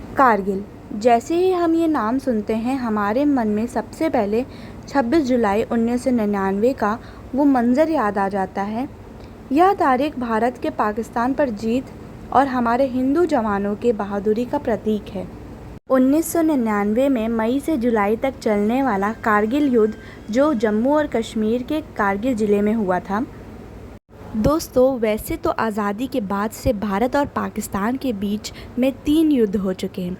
कारगिल। जैसे ही हम ये नाम सुनते हैं हमारे मन में सबसे पहले 26 जुलाई 1999 का वो मंज़र याद आ जाता है। यह तारीख भारत के पाकिस्तान पर जीत और हमारे हिंदू जवानों के बहादुरी का प्रतीक है। 1999 में मई से जुलाई तक चलने वाला कारगिल युद्ध जो जम्मू और कश्मीर के कारगिल ज़िले में हुआ था। दोस्तों, वैसे तो आज़ादी के बाद से भारत और पाकिस्तान के बीच में 3 युद्ध हो चुके हैं।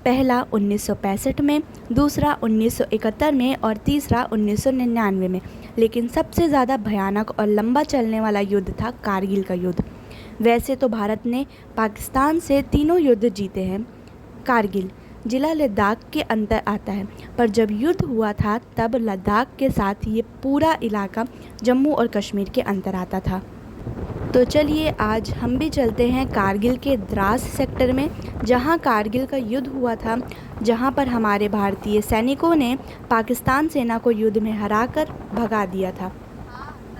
पहला 1965 में, दूसरा 1971 में और तीसरा 1999 में। लेकिन सबसे ज़्यादा भयानक और लंबा चलने वाला युद्ध था कारगिल का युद्ध। वैसे तो भारत ने पाकिस्तान से तीनों युद्ध जीते हैं। कारगिल ज़िला लद्दाख के अंदर आता है, पर जब युद्ध हुआ था तब लद्दाख के साथ ये पूरा इलाका जम्मू और कश्मीर के अंदर आता था। तो चलिए आज हम भी चलते हैं कारगिल के द्रास सेक्टर में, जहां कारगिल का युद्ध हुआ था, जहां पर हमारे भारतीय सैनिकों ने पाकिस्तान सेना को युद्ध में हराकर भगा दिया था।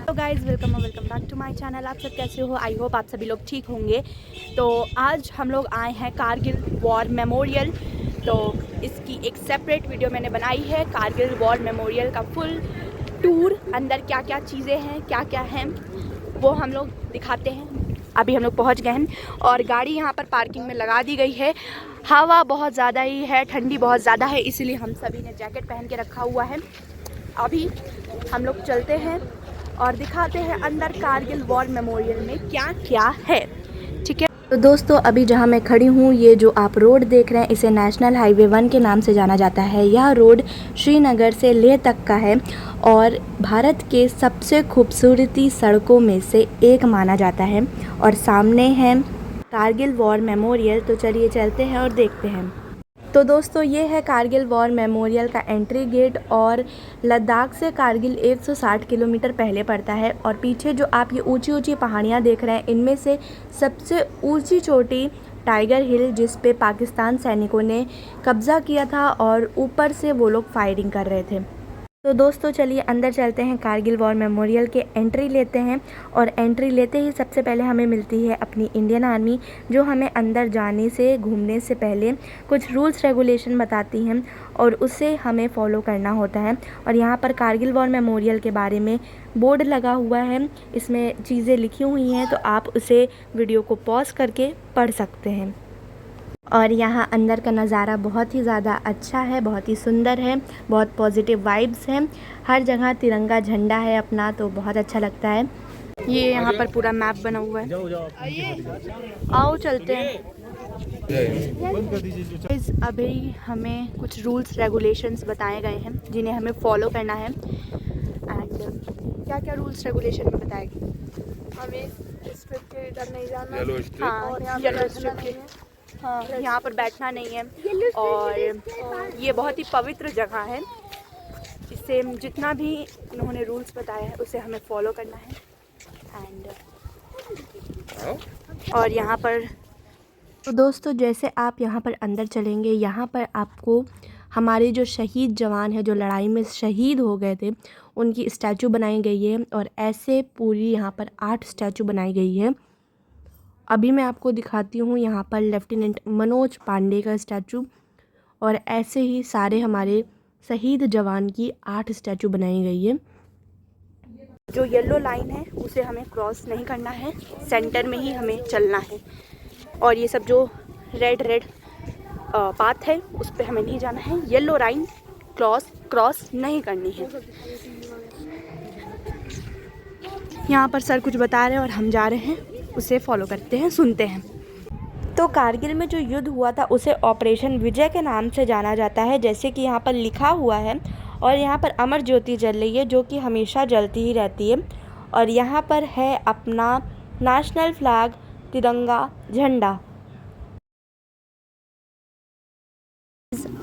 तो guys, welcome back to my channel. आप सब कैसे हो? आई होप आप सभी लोग ठीक होंगे। तो आज हम लोग आए हैं कारगिल वॉर मेमोरियल। तो इसकी एक सेपरेट वीडियो मैंने बनाई है, कारगिल वॉर मेमोरियल का फुल टूर, अंदर क्या क्या चीज़ें हैं, क्या क्या हैं वो हम लोग दिखाते हैं। अभी हम लोग पहुंच गए हैं और गाड़ी यहाँ पर पार्किंग में लगा दी गई है। हवा बहुत ज़्यादा ही है, ठंडी बहुत ज़्यादा है, इसीलिए हम सभी ने जैकेट पहन के रखा हुआ है। अभी हम लोग चलते हैं और दिखाते हैं अंदर कारगिल वॉर मेमोरियल में क्या क्या है। ठीक है, तो दोस्तों अभी जहाँ मैं खड़ी हूँ, ये जो आप रोड देख रहे हैं इसे नेशनल हाईवे 1 के नाम से जाना जाता है। यह रोड श्रीनगर से लेह तक का है और भारत के सबसे खूबसूरती सड़कों में से एक माना जाता है। और सामने है कारगिल वॉर मेमोरियल। तो चलिए चलते हैं और देखते हैं। तो दोस्तों ये है कारगिल वॉर मेमोरियल का एंट्री गेट और लद्दाख से कारगिल 160 किलोमीटर पहले पड़ता है। और पीछे जो आप ये ऊंची ऊंची पहाड़ियाँ देख रहे हैं, इनमें से सबसे ऊंची चोटी टाइगर हिल, जिस पे पाकिस्तान सैनिकों ने कब्ज़ा किया था और ऊपर से वो लोग फायरिंग कर रहे थे। तो दोस्तों चलिए अंदर चलते हैं, कारगिल वॉर मेमोरियल के एंट्री लेते हैं। और एंट्री लेते ही सबसे पहले हमें मिलती है अपनी इंडियन आर्मी, जो हमें अंदर जाने से, घूमने से पहले कुछ रूल्स रेगुलेशन बताती हैं और उसे हमें फॉलो करना होता है। और यहाँ पर कारगिल वॉर मेमोरियल के बारे में बोर्ड लगा हुआ है, इसमें चीज़ें लिखी हुई हैं, तो आप उसे वीडियो को पॉज करके पढ़ सकते हैं। और यहाँ अंदर का नज़ारा बहुत ही ज़्यादा अच्छा है, बहुत ही सुंदर है, बहुत पॉजिटिव वाइब्स हैं। हर जगह तिरंगा झंडा है अपना, तो बहुत अच्छा लगता है। ये यहाँ पर पूरा मैप बना हुआ है, आओ चलते हैं। अभी हमें कुछ रूल्स रेगुलेशंस बताए गए हैं जिन्हें हमें फॉलो करना है। एंड क्या क्या रूल्स रेगुलेशन में बताएगी? हमें स्ट्रिप के इधर नहीं जाना। हाँ, और येलो स्ट्रिप के, हाँ, यहाँ पर बैठना नहीं है। और ये बहुत ही पवित्र जगह है, इससे जितना भी इन्होंने रूल्स बताया है उसे हमें फॉलो करना है। एंड और यहाँ पर तो दोस्तों जैसे आप यहाँ पर अंदर चलेंगे, यहाँ पर आपको हमारे जो शहीद जवान हैं, जो लड़ाई में शहीद हो गए थे, उनकी स्टैचू बनाई गई है। और ऐसे पूरी यहाँ पर 8 स्टैचू बनाई गई है। अभी मैं आपको दिखाती हूँ यहाँ पर लेफ्टिनेंट मनोज पांडे का स्टैचू, और ऐसे ही सारे हमारे शहीद जवान की 8 स्टैचू बनाई गई है। जो येलो लाइन है उसे हमें क्रॉस नहीं करना है, सेंटर में ही हमें चलना है। और ये सब जो रेड पाथ है उस पर हमें नहीं जाना है, येलो लाइन क्रॉस नहीं करनी है। यहाँ पर सर कुछ बता रहे हैं और हम जा रहे हैं, उसे फॉलो करते हैं, सुनते हैं। तो कारगिल में जो युद्ध हुआ था उसे ऑपरेशन विजय के नाम से जाना जाता है, जैसे कि यहाँ पर लिखा हुआ है। और यहाँ पर अमर ज्योति जल रही है, जो कि हमेशा जलती ही रहती है। और यहाँ पर है अपना नेशनल फ्लैग, तिरंगा झंडा।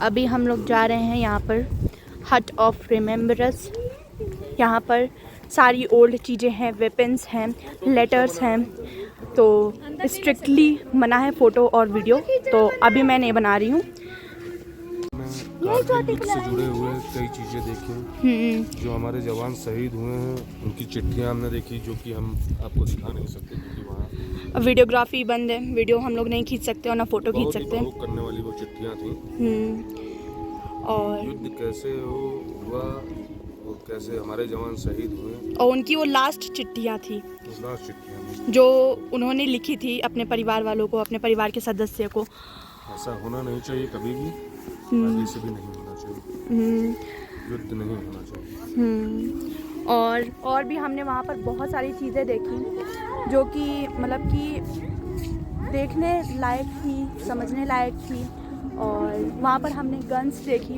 अभी हम लोग जा रहे हैं यहाँ पर हट ऑफ रिमेम्बरेंस। यहाँ पर सारी ओल्ड चीज़ें हैं, वेपन्स हैं, लेटर्स हैं। तो स्ट्रिक्टली मना है फ़ोटो और वीडियो, तो अभी मैं नहीं बना रही हूँ। कारगिल युद्ध से जुड़े हुए कई चीज़ें देखी, जो हमारे जवान शहीद हुए हैं उनकी चिट्ठियाँ हमने देखी, जो कि हम आपको दिखा नहीं सकते क्योंकि वहाँ वीडियोग्राफी बंद है, वीडियो हम लोग नहीं खींच सकते और ना फ़ोटो खींच सकते हैं। बहुत करने वाली वो चिट्ठियाँ थी। और युद्ध कैसे हुआ और कैसे हमारे जवान शहीद हुए, और उनकी वो लास्ट चिट्ठियाँ थी लास्ट चिट्ठियाँ जो उन्होंने लिखी थी अपने परिवार वालों को, अपने परिवार के सदस्य को। ऐसा होना नहीं चाहिए कभी भी, आगे से भी नहीं होना चाहिए, युद्ध नहीं होना चाहिए। और भी हमने वहाँ पर बहुत सारी चीज़ें देखी जो कि मतलब कि देखने लायक थी, समझने लायक थी। और वहाँ पर हमने गन्स देखी,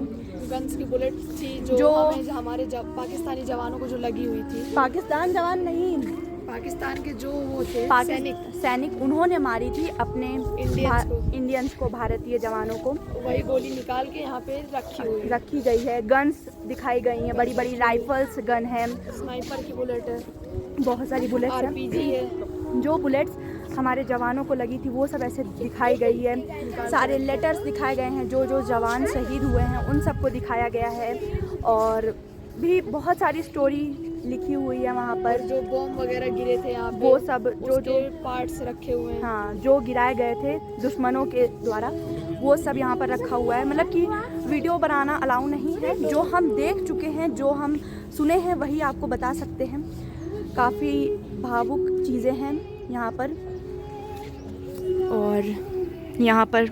गन्स की बुलेट थी जो हमें हमारे पाकिस्तानी जवानों को जो लगी हुई थी। पाकिस्तान जवान नहीं, पाकिस्तान के जो वो थे सैनिक उन्होंने मारी थी अपने इंडियंस को, भारतीय जवानों को। वही गोली निकाल के यहाँ पे रखी गई है। गन्स दिखाई गई हैं, बड़ी बड़ी राइफल्स गन है, स्नाइपर की बुलेट है, बहुत सारी बुलेट्स हैं। RPG है। जो बुलेट्स हमारे जवानों को लगी थी वो सब ऐसे दिखाई गई है। सारे लेटर्स दिखाए गए हैं, जो जो जवान शहीद हुए हैं उन सबको दिखाया गया है। और भी बहुत सारी स्टोरी लिखी हुई है वहाँ पर। जो बॉम्ब वगैरह गिरे थे यहाँ पे, वो सब जो पार्ट्स रखे हुए हैं, हाँ, जो गिराए गए थे दुश्मनों के द्वारा, वो सब यहाँ पर रखा हुआ है। मतलब कि वीडियो बनाना अलाउ नहीं है, जो हम देख चुके हैं, जो हम सुने हैं वही आपको बता सकते हैं। काफ़ी भावुक चीज़ें हैं यहाँ पर। और यहाँ पर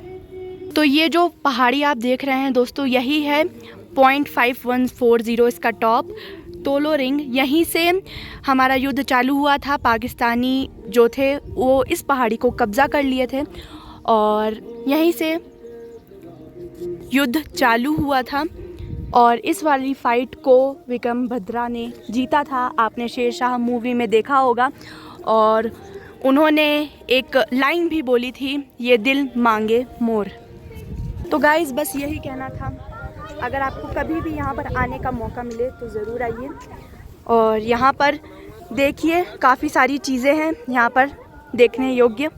तो ये जो पहाड़ी आप देख रहे हैं दोस्तों, यही है 0.5140 इसका टॉप, तोलो रिंग। यहीं से हमारा युद्ध चालू हुआ था। पाकिस्तानी जो थे वो इस पहाड़ी को कब्ज़ा कर लिए थे और यहीं से युद्ध चालू हुआ था। और इस वाली फ़ाइट को विक्रम भद्रा ने जीता था, आपने शेरशाह मूवी में देखा होगा। और उन्होंने एक लाइन भी बोली थी, ये दिल मांगे मोर। तो गाइज़ बस यही कहना था। अगर आपको कभी भी यहाँ पर आने का मौका मिले तो ज़रूर आइए। और यहाँ पर देखिए काफ़ी सारी चीज़ें हैं यहाँ पर देखने योग्य।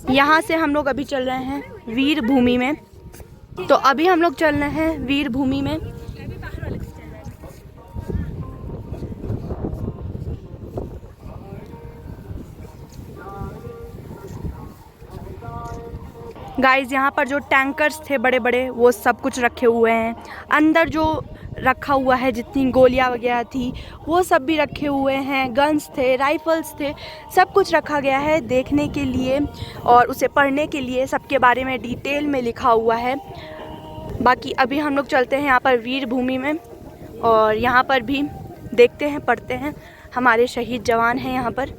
यहाँ से हम लोग अभी चल रहे हैं वीर भूमि में। तो अभी हम लोग चल रहे हैं वीर भूमि में। गाइस यहाँ पर जो टैंकर्स थे बड़े बड़े वो सब कुछ रखे हुए हैं। अंदर जो रखा हुआ है, जितनी गोलियाँ वगैरह थी वो सब भी रखे हुए हैं। गन्स थे, राइफल्स थे, सब कुछ रखा गया है देखने के लिए और उसे पढ़ने के लिए। सबके बारे में डिटेल में लिखा हुआ है। बाकी अभी हम लोग चलते हैं यहाँ पर वीर भूमि में और यहाँ पर भी देखते हैं, पढ़ते हैं। हमारे शहीद जवान हैं यहाँ पर,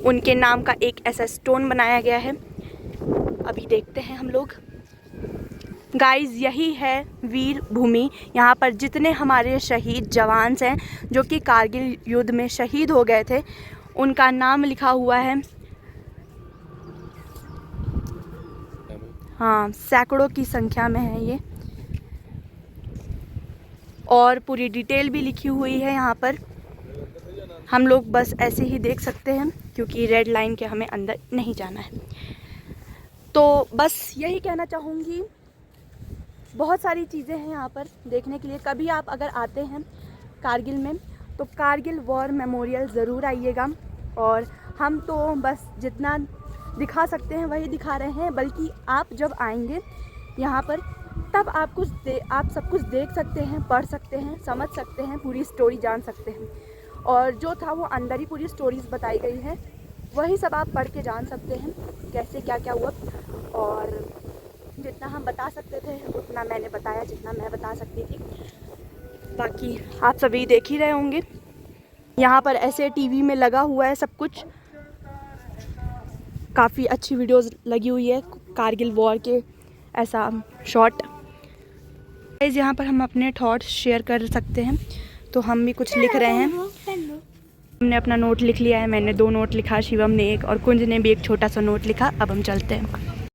उनके नाम का एक ऐसा स्टोन बनाया गया है। अभी देखते हैं हम लोग। गाइस यही है वीर भूमि। यहाँ पर जितने हमारे शहीद जवान हैं जो कि कारगिल युद्ध में शहीद हो गए थे, उनका नाम लिखा हुआ है। हाँ, सैकड़ों की संख्या में है ये। और पूरी डिटेल भी लिखी हुई है यहाँ पर। हम लोग बस ऐसे ही देख सकते हैं क्योंकि रेड लाइन के हमें अंदर नहीं जाना है। तो बस यही कहना चाहूँगी, बहुत सारी चीज़ें हैं यहाँ पर देखने के लिए। कभी आप अगर आते हैं कारगिल में तो कारगिल वॉर मेमोरियल ज़रूर आइएगा। और हम तो बस जितना दिखा सकते हैं वही दिखा रहे हैं, बल्कि आप जब आएंगे यहाँ पर तब आप सब कुछ देख सकते हैं, पढ़ सकते हैं, समझ सकते हैं, पूरी स्टोरी जान सकते हैं। और जो था वो अंदर ही पूरी स्टोरीज़ बताई गई है, वही सब आप पढ़ के जान सकते हैं कैसे क्या क्या हुआ। और जितना हम बता सकते थे उतना मैंने बताया, जितना मैं बता सकती थी। बाकी आप सभी देख ही रहे होंगे। यहाँ पर ऐसे टीवी में लगा हुआ है सब कुछ, काफ़ी अच्छी वीडियोस लगी हुई है कारगिल वॉर के, ऐसा शॉर्ट। यहाँ पर हम अपने थॉट्स शेयर कर सकते हैं। तो हम भी कुछ लिख रहे हैं। हमने अपना नोट लिख लिया है। मैंने 2 नोट लिखा, शिवम ने 1 और कुंज ने भी एक छोटा सा नोट लिखा। अब हम चलते हैं।